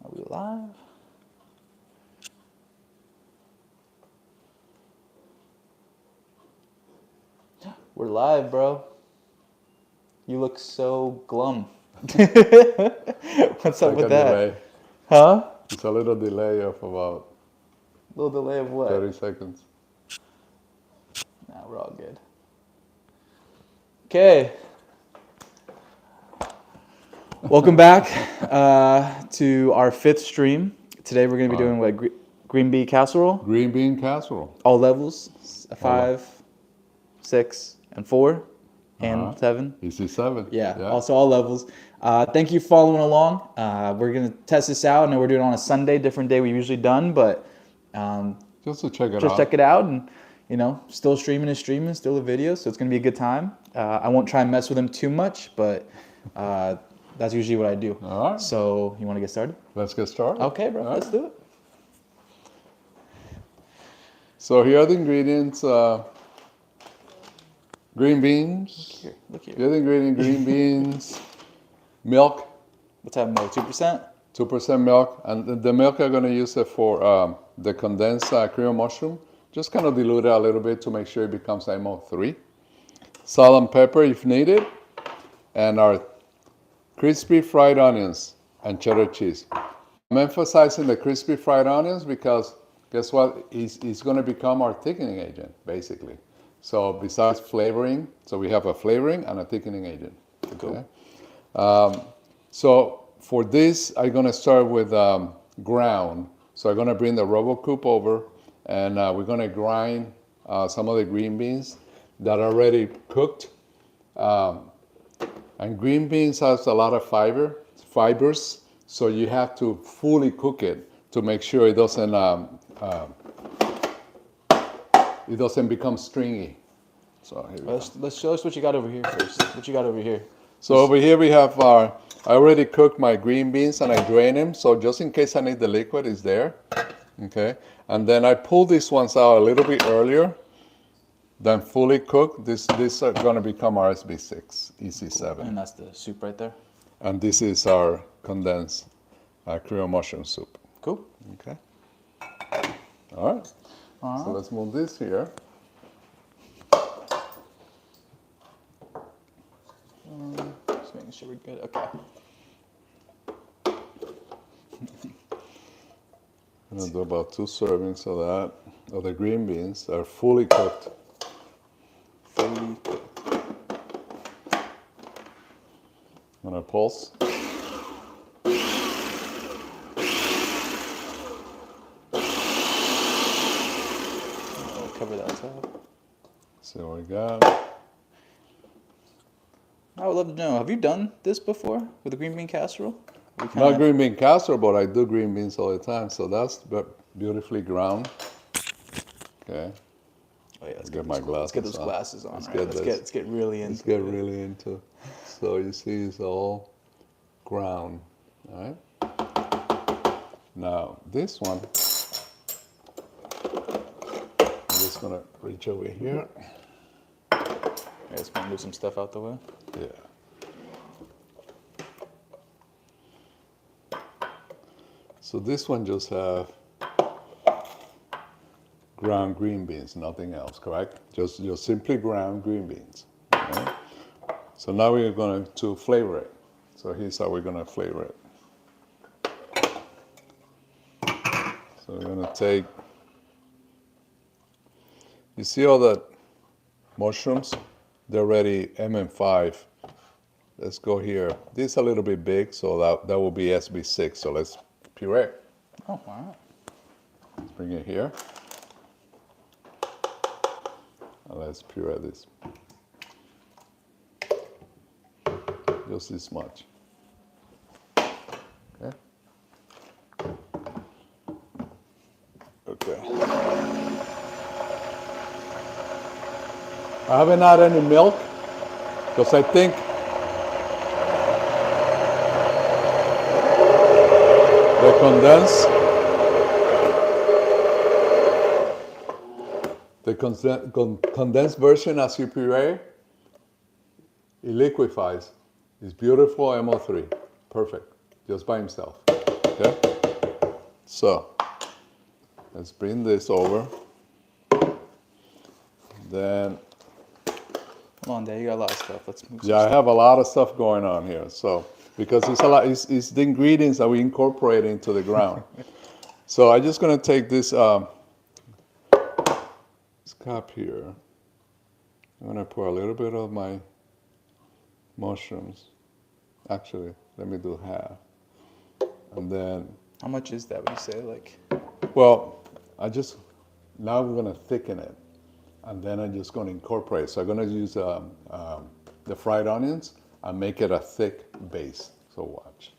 Are we live? We're live, bro. You look so glum. What's up like with a that? delay. Huh? It's a little delay of about Little delay of what? 30 seconds. Nah, we're all good. Okay. Welcome back to our 5th stream. Today we're going to be doing what? Green Bean Casserole? Green bean casserole. All levels. 5, 6, and 4, and 7. Easy 7. Yeah, also all levels. Thank you for following along. We're going to test this out. I know we're doing it on a Sunday, different day we usually done, but Just to check it out. just check it out. And, you know, still streaming is streaming, still a video, so it's going to be a good time. I won't try and mess with them too much, but that's usually what I do. All right. So, you want to get started? Let's get started. Okay, bro, let's do it. So here are the ingredients. Green beans. Look here. Here are the ingredients. Green beans. Milk. Let's have milk, 2%. 2% milk. And the milk I'm going to use it for the condensed cream mushroom. Just kind of dilute it a little bit to make sure it becomes MO3. Salt and pepper if needed. And our crispy fried onions and cheddar cheese. I'm emphasizing the crispy fried onions because guess what? It's going to become our thickening agent, basically. So besides flavoring, so we have a flavoring and a thickening agent. Okay. Cool. So for this, I'm going to start with ground. So I'm going to bring the RoboCoupe over, and we're going to grind some of the green beans that are already cooked. And green beans has a lot of fibers, so you have to fully cook it to make sure it doesn't become stringy. So here Let's show us what you got over here first. What you got over here? So over here we have I already cooked my green beans and I drain them. So just in case I need the liquid, it's there. Okay. And then I pull these ones out a little bit earlier than fully cooked. These are going to become our SB6, EC7. And that's the soup right there. And this is our condensed Creole mushroom soup. Cool. Okay. All right. So let's move this here. Just making sure we're good. Okay. I'm going to do about 2 servings of that. Of the green beans are fully cooked. Fully cooked. I'm going to pulse. Cover that top. See what we got. I would love to know, have you done this before with the green bean casserole? Not green bean casserole, but I do green beans all the time. So that's beautifully ground. Okay. Oh yeah, let's get my glasses on. Let's get those glasses on. Let's Right? get Let's get really into. Let's get really into. So you see, it's all ground. All right. Now this one, I'm just gonna reach over here. I just want to move some stuff out the way. Yeah. So this one just have ground green beans, nothing else, correct? Just simply ground green beans. Okay? So now we're going to flavor it. So here's how we're going to flavor it. So we're going to take, you see all the mushrooms? They're already MM5. Let's go here. This is a little bit big, so that will be SB6. So let's puree. Oh, wow. Let's bring it here. And let's puree this. Just this much. Okay. Okay. I haven't had any milk because I think the condensed version as you puree, it liquefies. It's beautiful MO3. Perfect. Just by himself. Okay? So let's bring this over. Then, Hold on, Dad. You got a lot of stuff. Let's move. yeah, I have a lot of stuff going on here. So because it's a lot, it's the ingredients that we incorporate into the ground. So I'm just gonna take this cup here. I'm gonna pour a little bit of my mushrooms. Actually, let me do half. And then, How much is that? Would you say like? well, now we're gonna thicken it. And then I'm just gonna incorporate. So I'm gonna use the fried onions and make it a thick base. So watch.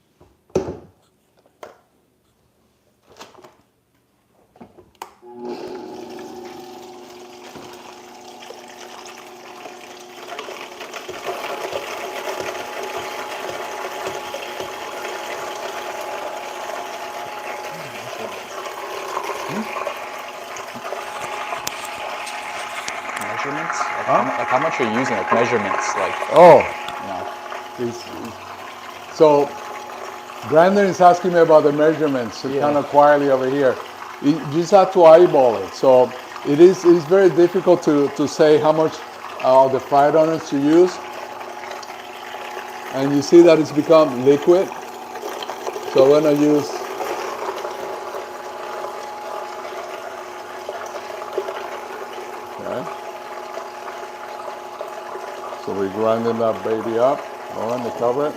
Measurements? Like how much are you using? Like measurements? Like, Oh, you know. so Brandon is asking me about the measurements, so Yeah. kind of quietly over here. You just have to eyeball it. So it's very difficult to say how much of the fried onions to use. And you see that it's become liquid. So when I use, okay. So we're grinding that baby up. Go on to cover it.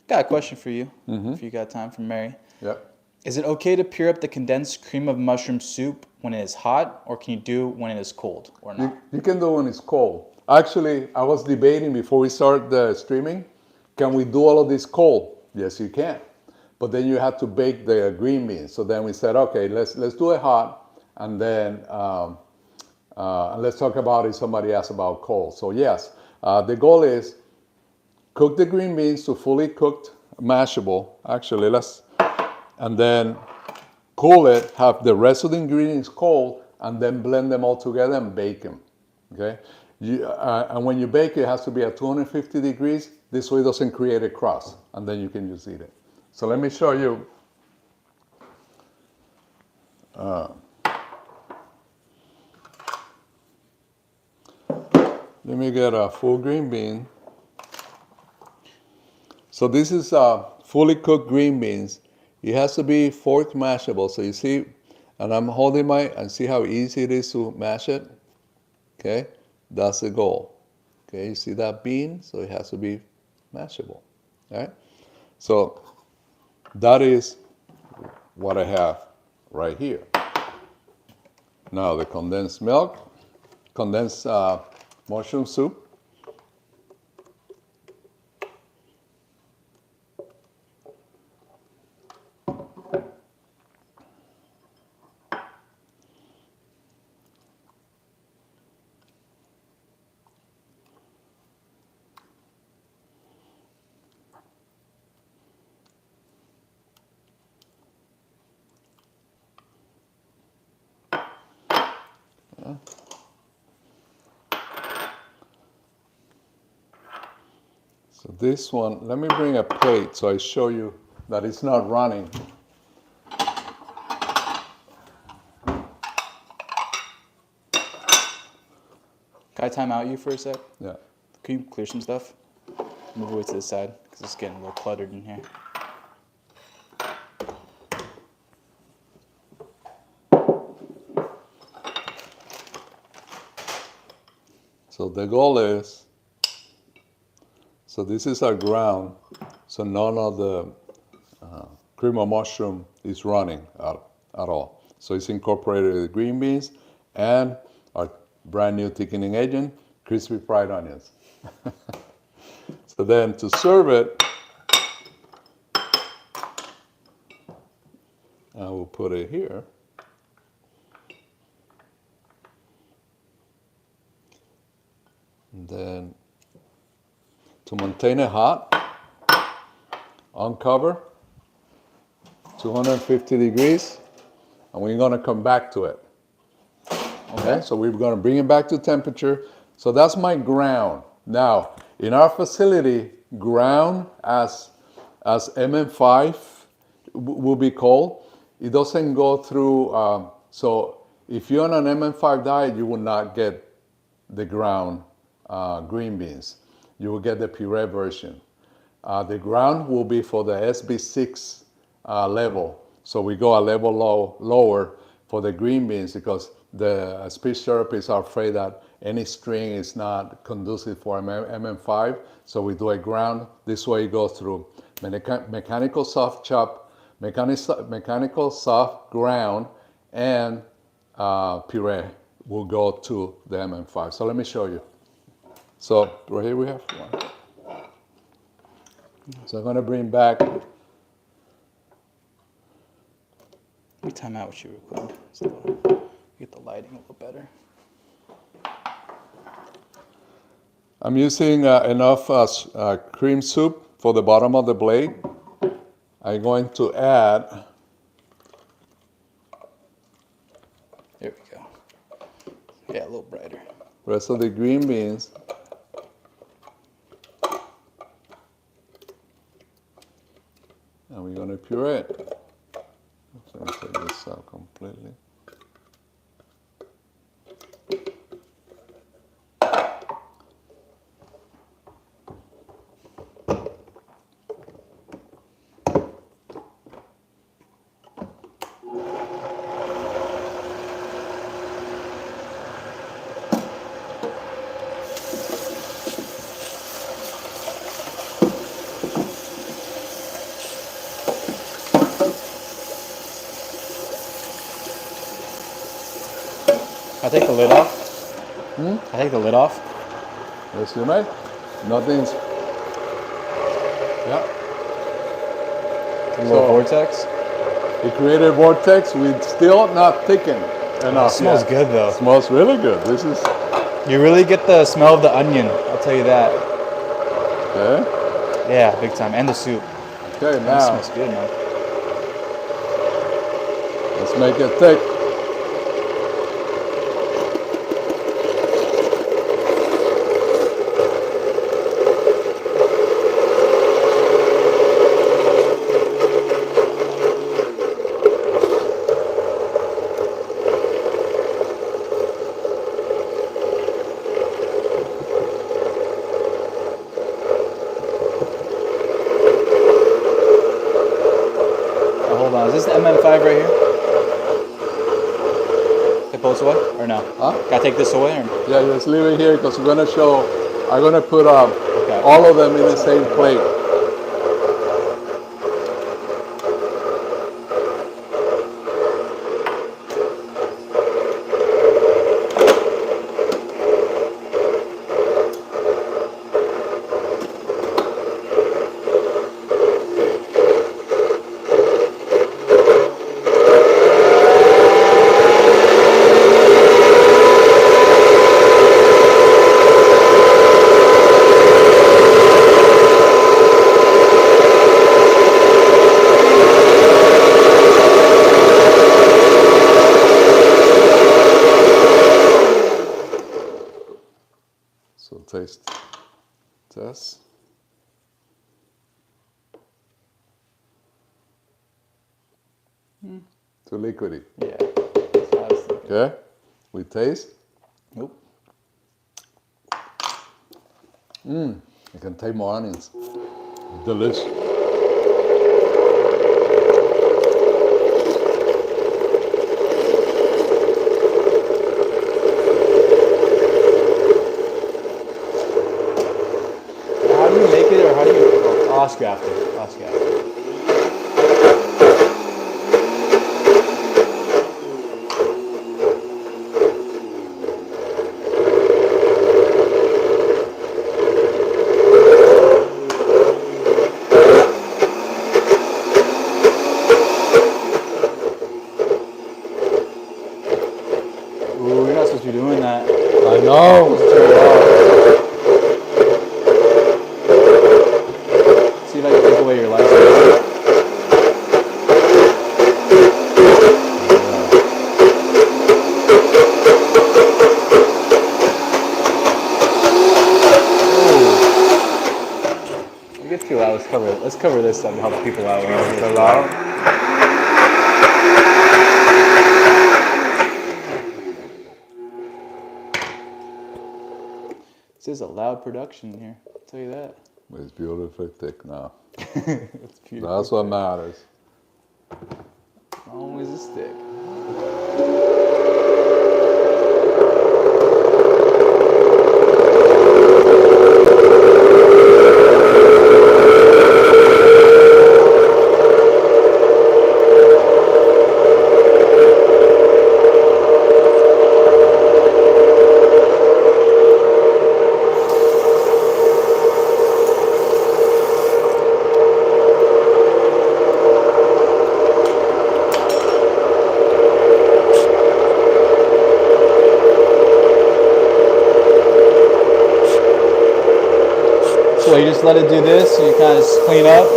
Got a question for you. If you got time, from Mary. Yep. Is it okay to pure up the condensed cream of mushroom soup when it is hot, or can you do when it is cold, or not? You can do when it's cold. Actually, I was debating before we start the streaming, can we do all of this cold? Yes, you can. But then you have to bake the green beans. So then we said, okay, let's do it hot, and then let's talk about it. Somebody asked about cold. So yes, the goal is cook the green beans to fully cooked, mashable. Actually, and then cool it, have the rest of the ingredients cold, and then blend them all together and bake them, okay? And when you bake, it has to be at 250 degrees. This way it doesn't create a crust, and then you can just eat it. So let me show you. Let me get a full green bean. So this is fully cooked green beans. It has to be fork mashable. So you see, and I'm holding and see how easy it is to mash it? Okay, that's the goal. Okay, you see that bean? So it has to be mashable, all right? So that is what I have right here. Now the condensed milk, condensed mushroom soup. So this one, let me bring a plate so I show you that it's not running. Can I time out you for a sec? Yeah. Can you clear some stuff? Move away to the side, because it's getting a little cluttered in here. So the goal is, so this is our ground, so none of the cream of mushroom is running at all. So it's incorporated with green beans and our brand new thickening agent, crispy fried onions. So then to serve it, I will put it here. And then to maintain it hot, uncover, 250 degrees, and we're gonna come back to it. Okay, so we're gonna bring it back to temperature. So that's my ground. Now, in our facility, ground as MM5 will be called. It doesn't go through, so if you're on an MM5 diet, you will not get the ground green beans. You will get the puree version. The ground will be for the SB6 level. So we go a level lower for the green beans because the speech therapists are afraid that any string is not conducive for MM5. So we do a ground. This way it goes through mechanical soft chop, mechanical soft ground, and puree will go to the MM5. So let me show you. So right here we have one. So I'm going to bring back. Let me time out with you real quick. So get the lighting a little better. I'm using enough cream soup for the bottom of the blade. I'm going to add. There we go. Yeah, a little brighter. Rest of the green beans. And we're going to puree it. So let me take this out completely. I take the lid off. I take the lid off. Yes, you may. Nothing's. Yeah. A little vortex. It created a vortex. We still not thickened enough. It smells good though. It smells really good. This is. You really get the smell of the onion. I'll tell you that. Okay. Yeah, big time. And the soup. Okay, It now smells good, man. let's make it thick. Hold on, is this the MM5 right here? Can I pull this away or no? Huh? Can I take this away or? Yeah, just leave it here because we're gonna show. I'm gonna put Okay. all of them in the same plate. So taste test. Too liquidy. Yeah. That's what I was thinking. Okay. We taste. Nope. You can taste more onions. Delicious. How do you make it, or how do you? I'll ask you after. I'll ask you after. Let's cover this up to help people out. Fill out. This is a loud production here. I'll tell you that. It's beautifully thick now. It's beautiful. That's what matters. Always a stick. So you just let it do this, and you kind of just clean up. I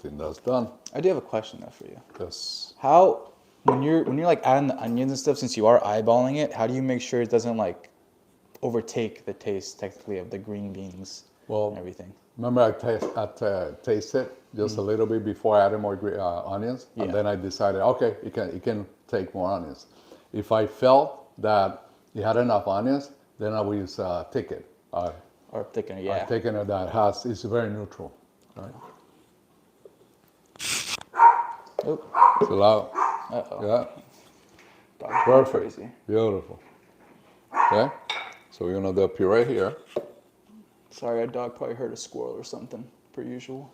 think that's done. I do have a question though for you. Yes. How, when you're like adding the onions and stuff, since you are eyeballing it, how do you make sure it doesn't like overtake the taste technically of the green beans and everything? Remember I tasted just a little bit before I added more onions, and then I decided, okay, it can take more onions. If I felt that it had enough onions, then I will use thicket. Or thickener, yeah. A thickener that is very neutral, right? Oop. It's allowed. Uh-oh. Yeah. Dog's Perfect. crazy. Beautiful. Okay. So we're gonna do a puree here. Sorry, our dog probably heard a squirrel or something, per usual.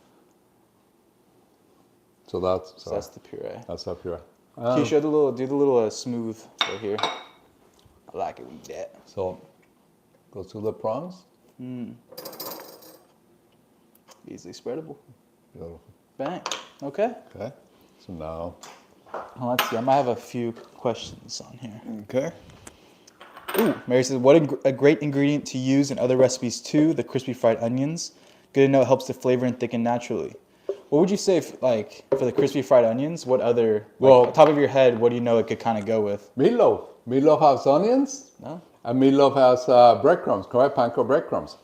So that's That's the puree. That's our puree. Can you show do the little smooth right here? I like it with that. So go to the prawns. Easily spreadable. Beautiful. Bang. Okay. Okay. So now. Well, let's see. I might have a few questions on here. Okay. Ooh, Mary says, what a great ingredient to use in other recipes too, the crispy fried onions. Good to know it helps the flavor and thicken naturally. What would you say, for the crispy fried onions, what other, on top of your head, what do you know it could kind of go with? Meatloaf. Meatloaf has onions. No? And meatloaf has breadcrumbs, correct? Panko breadcrumbs.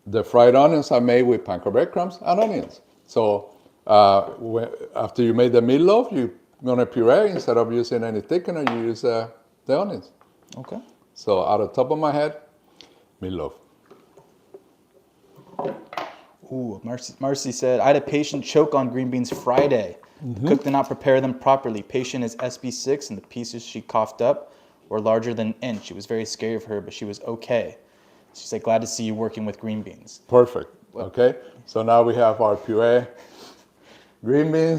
The fried onions are made with panko breadcrumbs and onions. So after you made the meatloaf, you're going to puree. Instead of using any thickener, you use the onions. Okay. So out of the top of my head, meatloaf. Ooh, Marcy said, I had a patient choke on green beans Friday. The cook did not prepare them properly. Patient is SB6 and the pieces she coughed up were larger than an inch. It was very scary of her, but she was okay. She's like, glad to see you working with green beans. Perfect. Okay. So now we have our puree. Green bean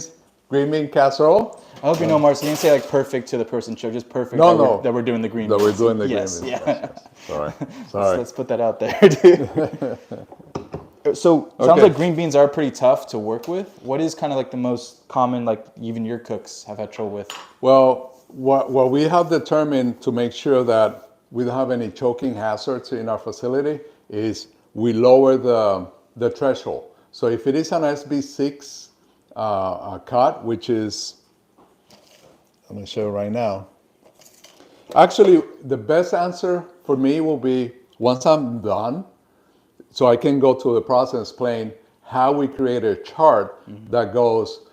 casserole. I hope you know, Marcy, you didn't say like perfect to the person show, just perfect that we're doing the green beans. That we're doing the green beans. Yes. Sorry. Sorry. Let's put that out there, dude. So it sounds like green beans are pretty tough to work with. What is kind of like the most common, like even your cooks have had trouble with? Well, what we have determined to make sure that we don't have any choking hazards in our facility is we lower the threshold. So if it is an SB6 cut, which is, I'm going to show you right now. Actually, the best answer for me will be once I'm done, so I can go to the process and explain how we create a chart that goes,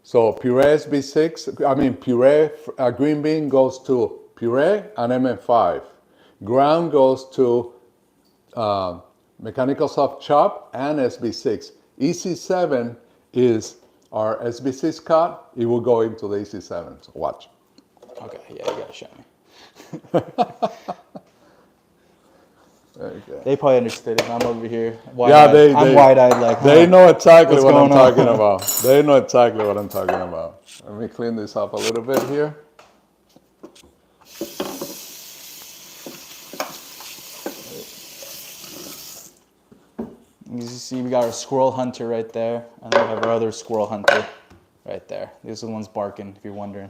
so puree SB6, puree green bean goes to puree and MM5. Ground goes to mechanical soft chop and SB6. EC7 is our SB6 cut. It will go into the EC7. So watch. Okay, yeah, you gotta show me. Okay. They probably understood it. I'm over here. I'm wide-eyed like, They know exactly what I'm going on? talking about. They know exactly what I'm talking about. Let me clean this up a little bit here. You see, we got our squirrel hunter right there, and then we have our other squirrel hunter right there. These are the ones barking, if you're wondering.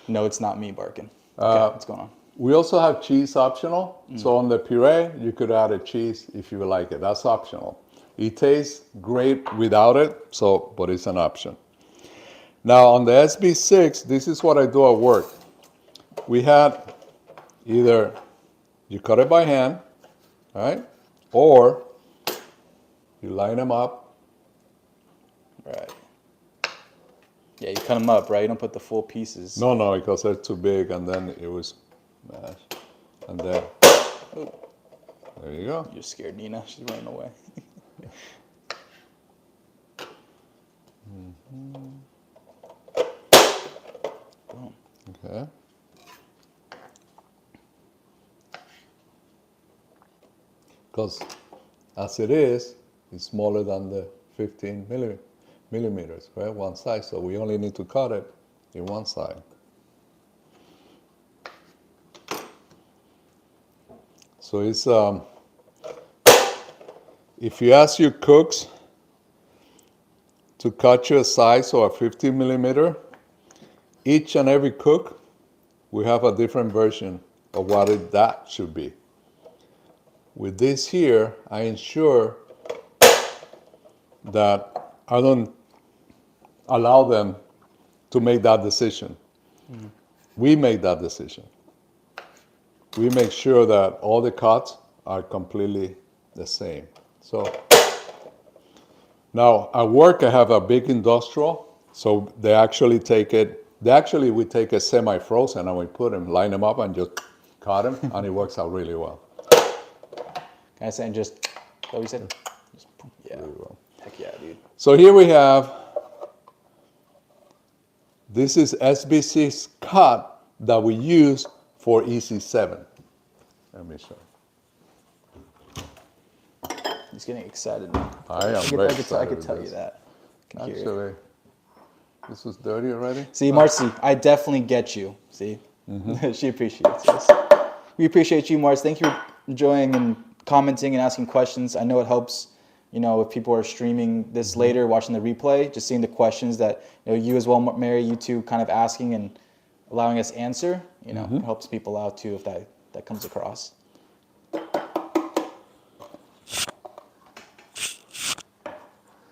No, it's not me barking. Okay, what's going on? We also have cheese optional. So on the puree, you could add a cheese if you like it. That's optional. It tastes great without it, but it's an option. Now on the SB6, this is what I do at work. we had either you cut it by hand, right? Or you line them up. Right. Yeah, you cut them up, right? You don't put the full pieces. No, because they're too big, and then it was mashed. And then, there you go. You're scared, Nina. She's running away. Boom. Okay. Because as it is, it's smaller than the 15 millimeters, right? One side, so we only need to cut it in one side. So it's, if you ask your cooks to cut you a size of a 15 millimeter, each and every cook will have a different version of what that should be. With this here, I ensure that I don't allow them to make that decision. Mm-hmm. We make that decision. We make sure that all the cuts are completely the same. So now at work I have a big industrial, so they actually take it, we take a semi-frozen and we put them, line them up and just cut them, and it works out really well. Can I say just, what we said? Just, yeah. Really well. Heck yeah, dude. So here we have, this is SB6 cut that we use for EC7. Let me show you. He's getting excited now. I am very excited. I could tell you that. Actually, this was dirty already. See, Marcy, I definitely get you. See, she appreciates us. We appreciate you, Marcy. Thank you for enjoying and commenting and asking questions. I know it helps. You know, if people are streaming this later, watching the replay, just seeing the questions that you as well, Mary, you two, kind of asking and allowing us answer. It helps people out too if that comes across.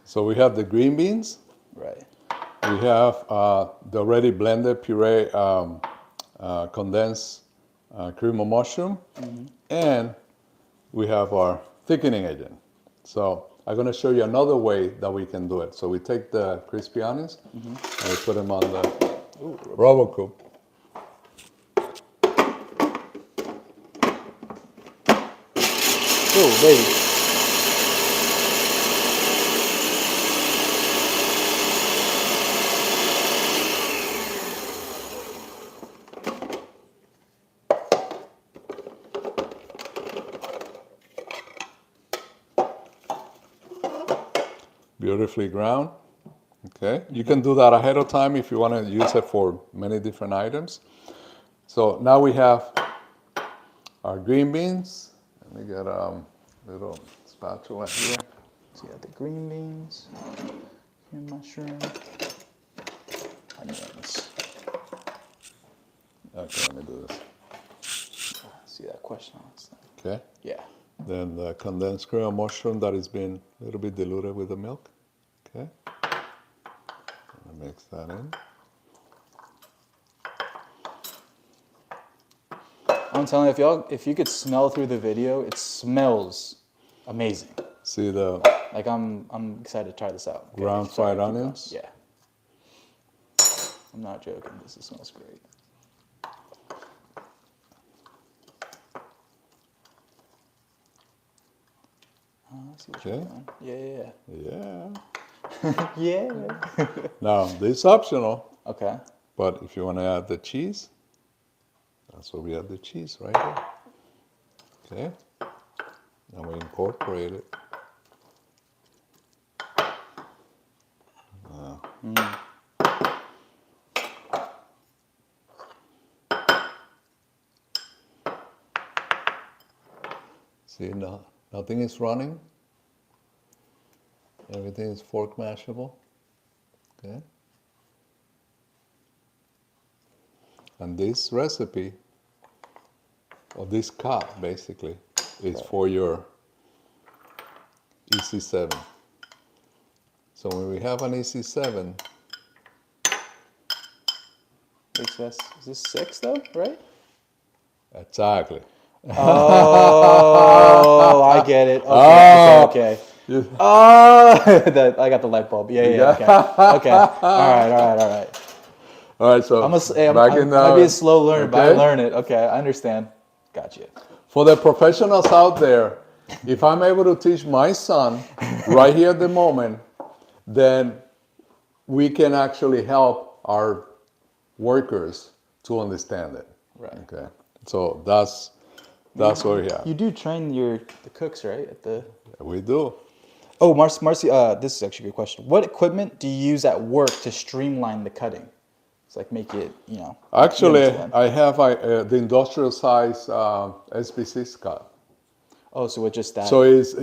So we have the green beans. Right. We have the already blended puree condensed cream of mushroom. And we have our thickening agent. So I'm going to show you another way that we can do it. So we take the crispy onions and we put them on the rubber coop. Oh, baby. Beautifully ground. Okay, you can do that ahead of time if you want to use it for many different items. So now we have our green beans. Let me get a little spatula here. So you got the green beans, cream mushroom, onions. Okay, let me do this. See that question on this thing. Okay. Yeah. Then the condensed cream of mushroom that has been a little bit diluted with the milk. Okay. Mix that in. I'm telling you, if you could smell through the video, it smells amazing. See the like I'm excited to try this out. Okay, ground fried onions? Yeah. I'm not joking. This smells great. I see what you're doing. Yeah. Yeah. Now, this is optional. Okay. But if you want to add the cheese, that's where we add the cheese right here. Okay. And we incorporate it. See, nothing is running. Everything is fork mashable. Okay. And this recipe, or this cut basically, is for your EC7. So when we have an EC7, Is this 6 though, right? Exactly. Oh, I get it. Okay. I got the light bulb. Yeah, okay. Okay. All right. All right, so I'm back in gonna be a slow learner, but I okay. learn it. Okay, I understand. Gotcha. For the professionals out there, if I'm able to teach my son right here at the moment, then we can actually help our workers to understand it. Right. Okay. So that's what we have. You do train the cooks, right? We do. Oh, Marcy, this is actually a good question. What equipment do you use at work to streamline the cutting? It's like make it, Actually, you understand. I have the industrial size SB6 cut. Oh, so with just that, So is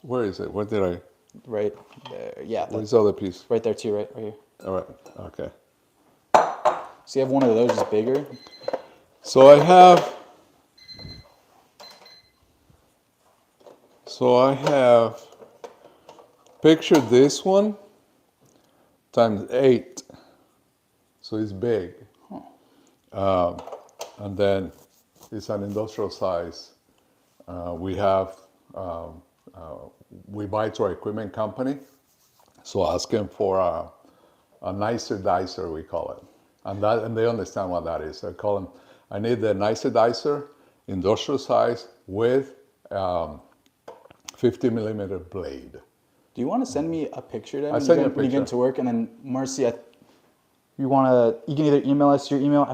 where is it? Where did I? right there. Yeah, Where's the other piece? right there too, right here. All right. Okay. So you have one of those just bigger. So I have. Picture this one times 8. So it's big. And then it's an industrial size. We buy to our equipment company. So ask them for a nicer dicer, we call it. And they understand what that is. I call them, I need the nicer dicer, industrial size with 50 millimeter blade. Do you want to send me a picture to I'll send you a when you get picture. into work? And then Marcy, you can either email us your email. I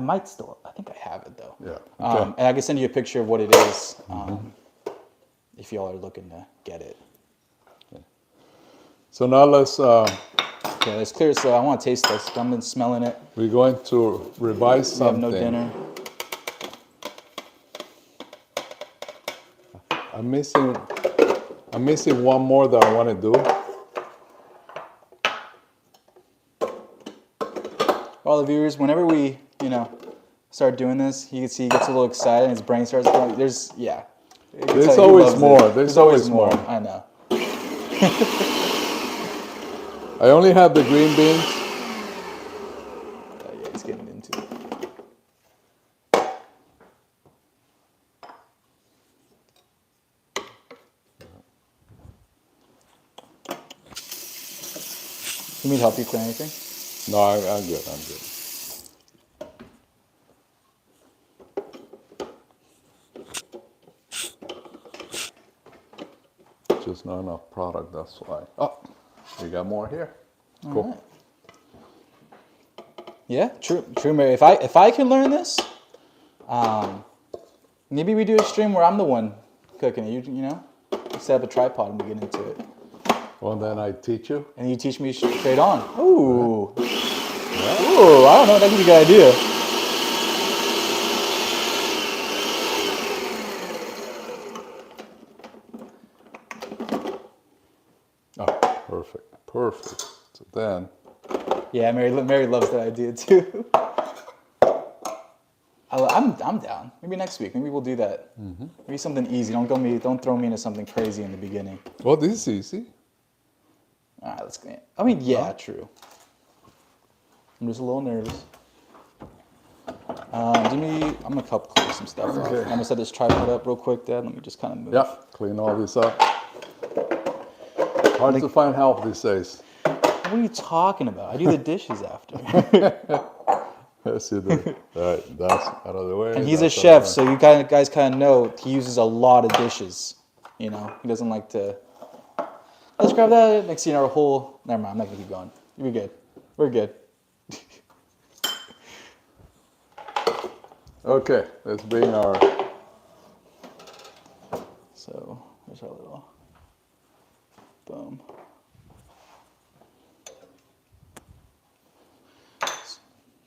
think I have it though. Yeah. Okay. And I can send you a picture of what it is if y'all are looking to get it. So now let's, Okay, let's clear. So I want to taste this. I've been smelling it. we're going to revise We have something. no dinner. I'm missing one more that I want to do. All the viewers, whenever we, start doing this, you can see he gets a little excited and his brain starts going. There's always more. There's always more. I know. I only have the green beans. Yeah, he's getting into it. You need help you clear anything? No, I'm good. Just not enough product, that's why. Oh, we got more here. Cool. Right. Yeah, true, Mary. If I can learn this, maybe we do a stream where I'm the one cooking it. You set up a tripod and we get into it. Well, then I teach you. And you teach me straight on. Ooh. Yeah. Ooh, I don't know. That could be a good idea. Oh, perfect. So then. Yeah, Mary loves that idea too. I'm down. Maybe next week. Maybe we'll do that. Mm-hmm. Maybe something easy. Don't throw me into something crazy in the beginning. Well, this is easy. All right, let's go. I mean, yeah, true. I'm just a little nervous. I'm gonna help clear some stuff off. I'm gonna set this tripod up real quick, Dad. Let me just kind of move. Yeah, clean all this up. Hard to find help these days. What are you talking about? I do the dishes after. Yes, you do. All right, that's out of the way. And he's a chef, so you guys kind of know he uses a lot of dishes. He doesn't like to. Let's grab that. Next thing you know, never mind. I'm not gonna keep going. You're good. We're good. Okay, let's bring our. So there's our little. Boom.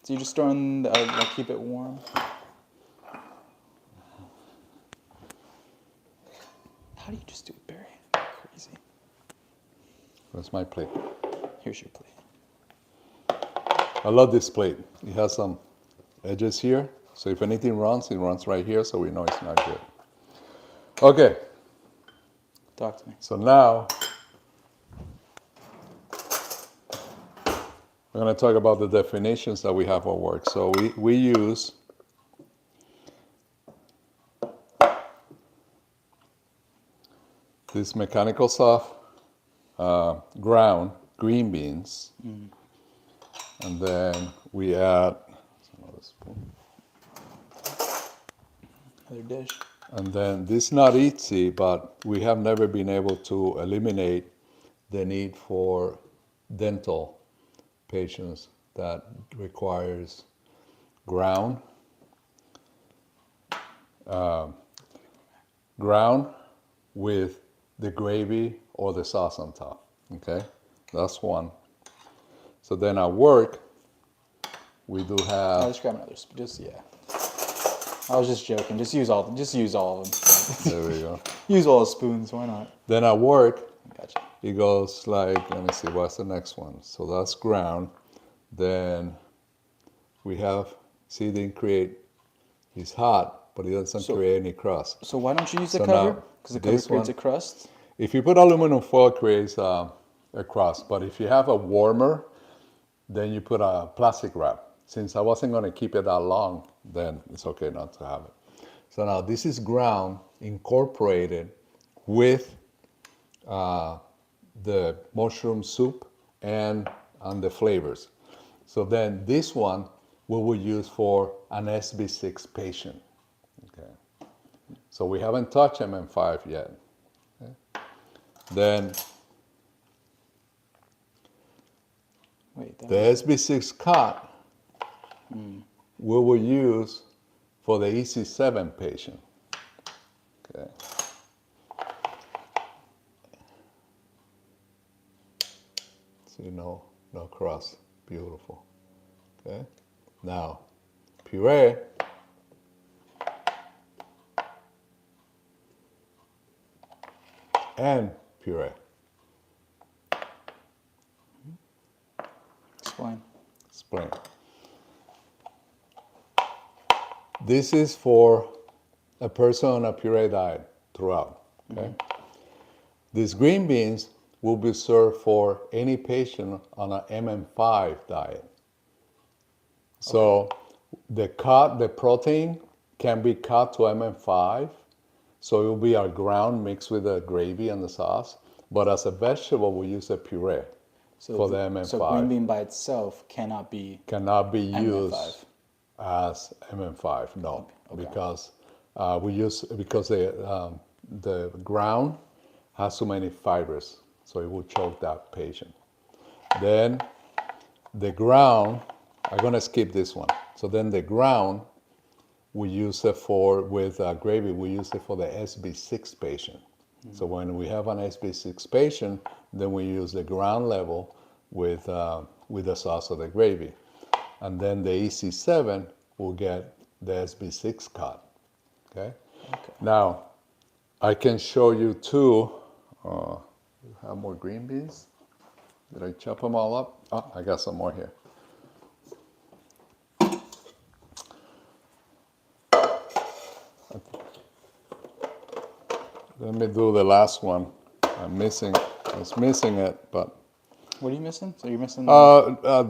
So you're just throwing, keep it warm. How do you just do it, Barry? Crazy. That's my plate. Here's your plate. I love this plate. It has some edges here. So if anything runs, it runs right here, so we know it's not good. Okay. Talk to me. So now, we're going to talk about the definitions that we have at work. So we use this mechanical soft ground green beans, and then we add another spoon. Another dish. And then this is not easy, but we have never been able to eliminate the need for dental patients that requires ground with the gravy or the sauce on top. Okay, that's one. So then at work, we do have. I'll just grab another spoon. Just yeah. I was just joking. Just use all of them. There we go. Use all the spoons. Why not? Then at work, Gotcha. it goes like, let me see, what's the next one? So that's ground. Then we have, see, it didn't create, it's hot, but it doesn't create any crust. So why don't you use the So cover? now, Because the cover this creates one- a crust. If you put aluminum foil, it creates a crust. But if you have a warmer, then you put a plastic wrap. Since I wasn't going to keep it that long, then it's okay not to have it. So now this is ground incorporated with the mushroom soup and the flavors. So then this one we will use for an SB6 patient. Okay. So we haven't touched MM5 yet. Okay. Then Wait. the SB6 cut we will use for the EC7 patient. Okay. See, no crust. Beautiful. Okay. Now, puree. And puree. Explain. Explain. This is for a person on a puree diet throughout. Okay. These green beans will be served for any patient on an MM5 diet. So the protein can be cut to MM5. So it will be our ground mixed with the gravy and the sauce. But as a vegetable, we use a puree for the MM5. So green bean by itself cannot be used MM5. as MM5, no, Okay. because the ground has so many fibers, so it will choke that patient. Then the ground, I'm gonna skip this one. So then the ground, we use it with gravy. We use it for the SB6 patient. So when we have an SB6 patient, then we use the ground level with the sauce of the gravy. And then the EC7 will get the SB6 cut. Okay? Now, I can show you two. You have more green beans? Did I chop them all up? Oh, I got some more here. Let me do the last one. I was missing it, but. What are you missing? So you're missing.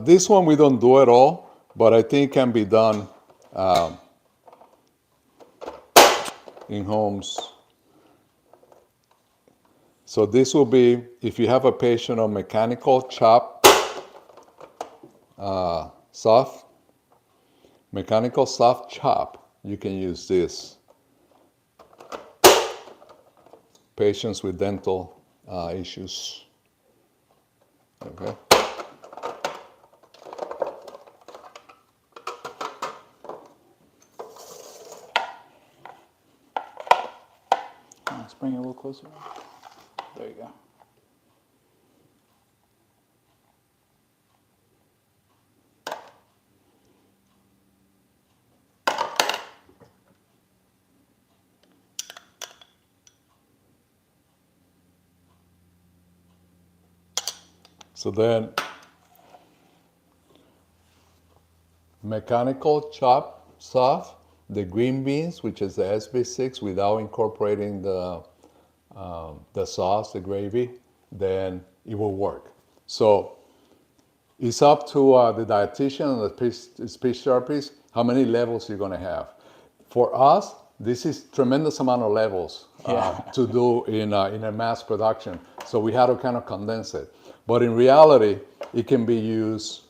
This one we don't do at all, but I think can be done in homes. So this will be, if you have a patient on mechanical soft chop, you can use this. Patients with dental issues. Okay. Let's bring it a little closer. There you go. So then, mechanical chop soft, the green beans, which is the SB6, without incorporating the sauce, the gravy, then it will work. So It's up to the dietitian and the speech therapist how many levels you're going to have. For us, this is tremendous amount of levels to do in a mass production. So we had to kind of condense it. But in reality, it can be used,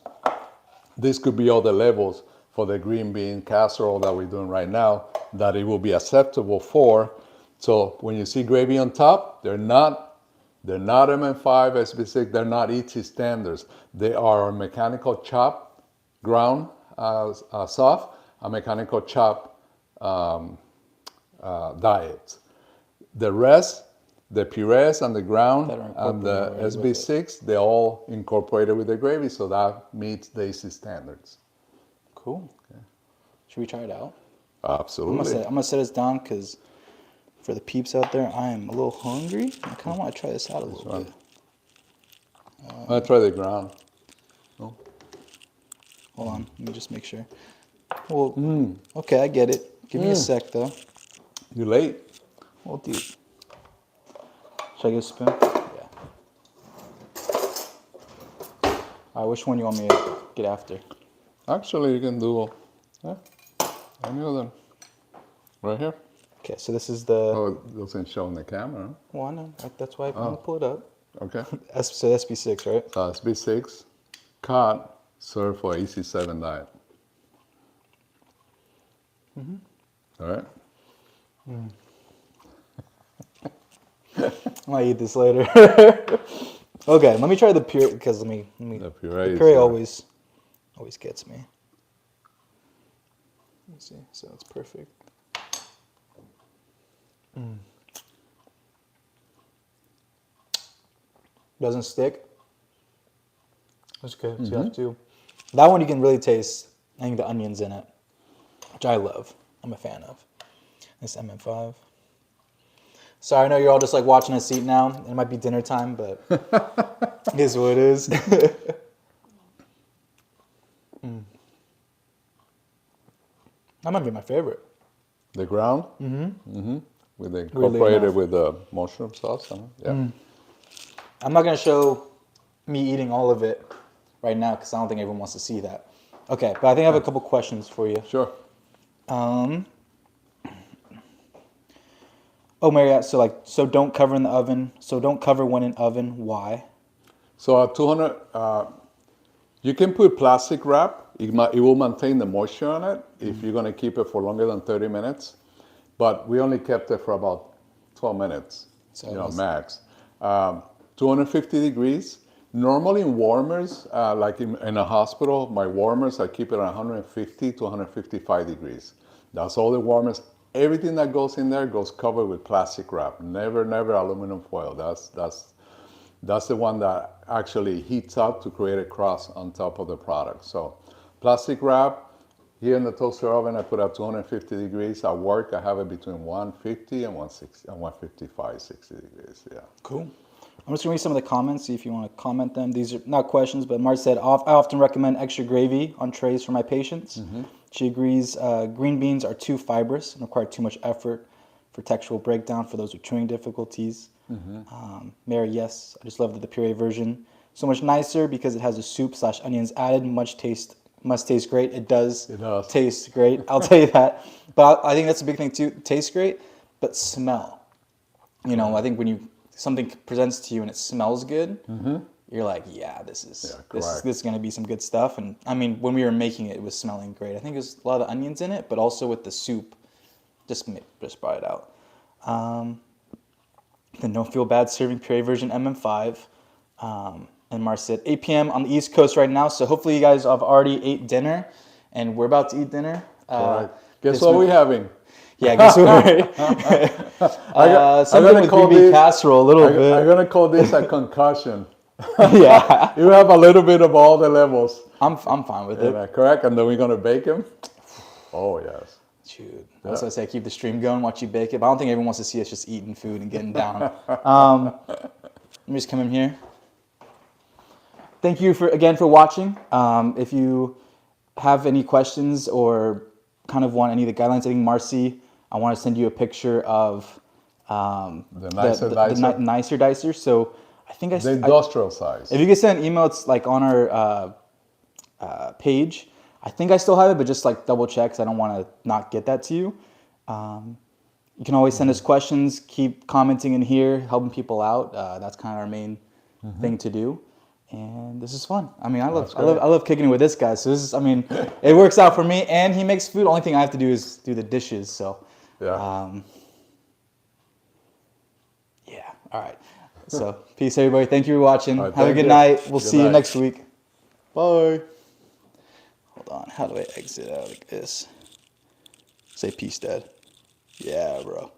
this could be all the levels for the green bean casserole that we're doing right now that it will be acceptable for. So when you see gravy on top, they're not MM5, SB6, they're not ET standards. They are mechanical chop, ground soft, a mechanical chop diets. The rest, the purees and the ground and the SB6, they're all incorporated with the gravy, so that meets the IDDSI standards. Cool. Okay. Should we try it out? Absolutely. I'm gonna set this down because for the peeps out there, I am a little hungry. I kind of want to try this out a little bit. I'll try the ground. Oh. Hold on, let me just make sure. Well, okay, I get it. Give me a sec though. You late? Well, dude. Should I get a spoon? Yeah. All right, which one you want me to get after? Actually, you can do any other. Right here. Okay, so this is the. Oh, it doesn't show on the camera. Well, I know. That's why I'm gonna pull it up. Okay. So SB6, right? SB6, cut, served for EC7 diet. All right. I might eat this later. Okay, let me try the puree because let me The puree, always gets me. Let me see. So it's perfect. Doesn't stick. That's good. So you have to. That one you can really taste. I think the onions in it, which I love. I'm a fan of. This MM5. Sorry, I know you're all just like watching us eat now. It might be dinner time, but it is what it is. That might be my favorite. The ground? With the incorporated with the mushroom sauce. Yeah. I'm not going to show me eating all of it right now because I don't think everyone wants to see that. Okay, but I think I have a couple questions for you. Sure. Oh, Marriott, so don't cover in the oven. So don't cover when in oven. Why? So at 200, you can put plastic wrap. It will maintain the moisture on it if you're going to keep it for longer than 30 minutes. But we only kept it for about 12 minutes, so max. 250 degrees. Normally in warmers, like in a hospital, my warmers, I keep it at 150 to 155 degrees. That's all the warmers. Everything that goes in there goes covered with plastic wrap. Never aluminum foil. That's the one that actually heats up to create a crust on top of the product. So plastic wrap. Here in the toaster oven, I put at 250 degrees. At work, I have it between 150 and 160 and 155, 60 degrees. Yeah. Cool. I'm just gonna read some of the comments, see if you want to comment them. These are not questions, but Marge said, I often recommend extra gravy on trays for my patients. She agrees green beans are too fibrous and require too much effort for textural breakdown for those with chewing difficulties. Mary, yes, I just love the puree version. So much nicer because it has a soup/onions added. Must taste great. It does taste great. I'll tell you that. But I think that's a big thing too. Tastes great, but smell. You know, I think when something presents to you and it smells good, you're like, yeah, this is going to be some good stuff. And I mean, when we were making it, it was smelling great. I think there's a lot of onions in it, but also with the soup, just brought it out. The No Feel Bad Serving Puree version MM5. And Mars said 8 p.m. on the East Coast right now. So hopefully you guys have already ate dinner, and we're about to eat dinner. Guess what we're having? Yeah, guess what? Something with green bean casserole, a little bit. I'm gonna call this a concussion. Yeah, you have a little bit of all the levels. I'm fine with it. Correct, and then we're gonna bake them. Oh yes. Dude, that's what I say. Keep the stream going, watch you bake it. But I don't think everyone wants to see us just eating food and getting down. Let me just come in here. Thank you again for watching. If you have any questions or kind of want any of the guidelines, I think Marcy, I want to send you a picture of the nicer dicer. So I think The industrial size. if you could send an email, it's like on our page. I think I still have it, but just like double check because I don't want to not get that to you. You can always send us questions. Keep commenting in here, helping people out. That's kind of our main thing to do. And this is fun. I mean, I love kicking it with this guy. So this is, I mean, it works out for me. And he makes food. Only thing I have to do is do the dishes. So Yeah. yeah. All right. So peace, everybody. Thank you for watching. Right, have a thank good you. night. We'll Good see you night. next week. Bye. Hold on. How do I exit out like this? Say peace, Dad. Yeah, bro.